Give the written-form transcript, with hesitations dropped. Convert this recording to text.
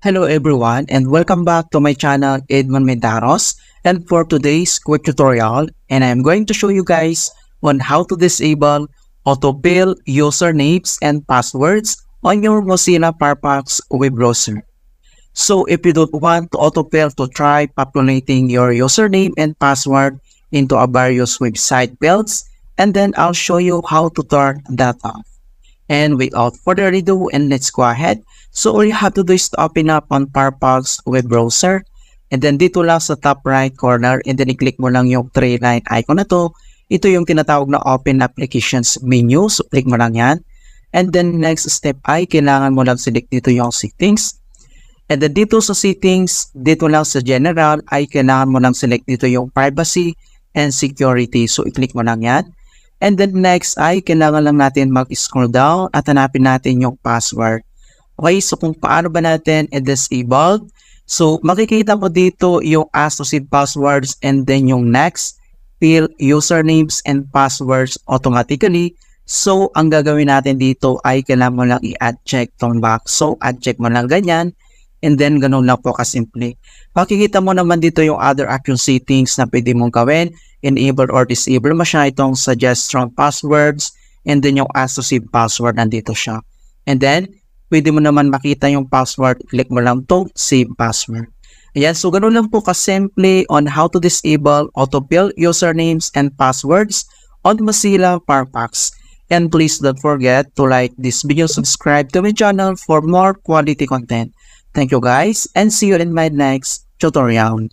Hello everyone and welcome back to my channel Edmond Mendaros, and for today's quick tutorial and I'm going to show you guys on how to disable autofill usernames and passwords on your Mozilla Firefox web browser. So if you don't want to autofill, to try populating your username and password into a various website fields, and then I'll show you how to turn that off. And without further ado, and let's go ahead. So all you have to do is to open up on Firefox web browser, and then dito lang sa top right corner, and then i-click mo lang yung 3-line icon na to. Ito yung tinatawag na Open Applications menu, so click mo lang yan. And then next step ay kailangan mo lang select dito yung settings. And then dito sa settings, dito lang sa general ay kailangan mo lang select dito yung privacy and security, so i-click mo lang yan. And then next ay kailangan lang natin mag-scroll down at hanapin natin yung password. Okay, so kung paano ba natin i-disable? So makikita mo dito yung associated passwords and then yung next, fill usernames and passwords automatically. So ang gagawin natin dito ay kailangan mo lang i-add check tong box. So add check mo lang ganyan. And then ganun lang po kasimple. Makikita mo naman dito yung other action settings na pwede mong gawin. Enable or disable mo siya, itong suggest strong passwords, and then yung associated password nandito siya. And then pwede mo naman makita yung password, click mo lang to save password. Ayan, so ganun lang po kasimple on how to disable autofill usernames and passwords on Mozilla Firefox. And please don't forget to like this video, subscribe to my channel for more quality content. Thank you guys, and see you in my next tutorial.